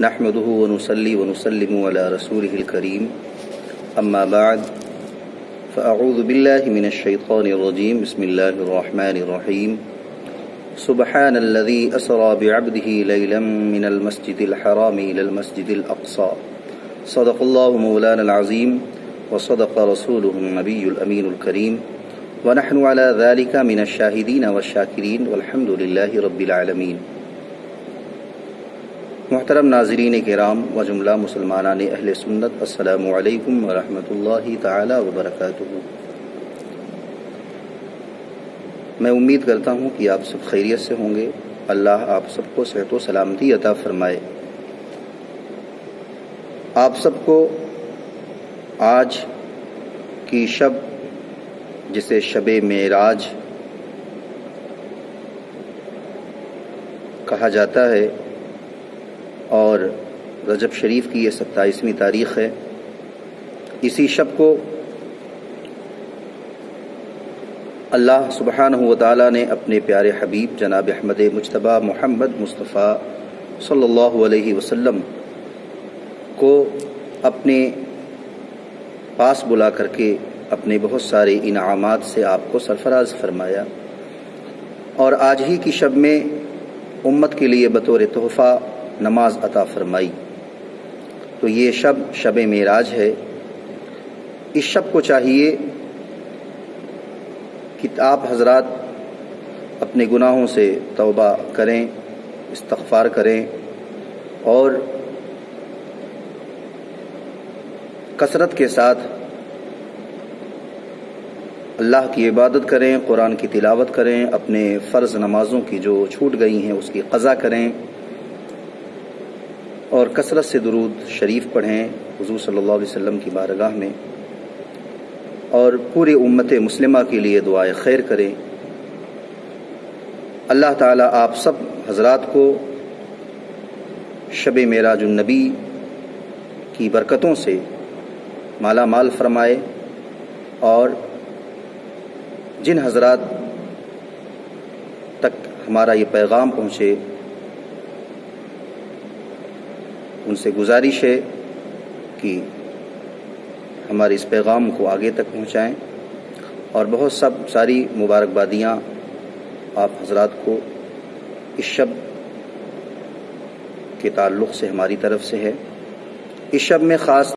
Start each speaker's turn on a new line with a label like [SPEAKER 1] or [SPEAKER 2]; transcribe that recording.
[SPEAKER 1] نحمده ونصلي ونسلم على رسوله الكريم أما بعد فأعوذ بالله من الشيطان الرجيم بسم الله الرحمن الرحيم سبحان الذي أسرى بعبده ليلا من المسجد الحرام إلى المسجد الأقصى صدق الله مولانا العظيم وصدق رسوله النبي الأمين الكريم ونحن على ذلك من الشاهدين والشاكرين والحمد لله رب العالمين۔ محترم ناظرین کرام و جملہ مسلمانان اہل سنت، السلام علیکم ورحمۃ اللہ تعالی وبرکاتہ۔ میں امید کرتا ہوں کہ آپ سب خیریت سے ہوں گے۔ اللہ آپ سب کو صحت و سلامتی عطا فرمائے۔ آپ سب کو آج کی شب، جسے شب معراج کہا جاتا ہے اور رجب شریف کی یہ 27ویں تاریخ ہے، اسی شب کو اللہ سبحانہ و تعالیٰ نے اپنے پیارے حبیب جناب احمد مجتبیٰ محمد مصطفیٰ صلی اللہ علیہ وسلم کو اپنے پاس بلا کر کے اپنے بہت سارے انعامات سے آپ کو سرفراز فرمایا، اور آج ہی کی شب میں امت کے لیے بطور تحفہ نماز عطا فرمائی۔ تو یہ شب معراج ہے۔ اس شب کو چاہیے کہ آپ حضرات اپنے گناہوں سے توبہ کریں، استغفار کریں، اور کثرت کے ساتھ اللہ کی عبادت کریں، قرآن کی تلاوت کریں، اپنے فرض نمازوں کی جو چھوٹ گئی ہیں اس کی قضا کریں، اور کثرت سے درود شریف پڑھیں حضور صلی اللہ علیہ وسلم کی بارگاہ میں، اور پوری امت مسلمہ کے لیے دعائے خیر کریں۔ اللہ تعالیٰ آپ سب حضرات کو شب معراج النبی کی برکتوں سے مالا مال فرمائے، اور جن حضرات تک ہمارا یہ پیغام پہنچے ان سے گزارش ہے کہ ہمارے اس پیغام کو آگے تک پہنچائیں، اور بہت ساری مبارکبادیاں آپ حضرات کو اس شب کے تعلق سے ہماری طرف سے ہے۔ اس شب میں خاص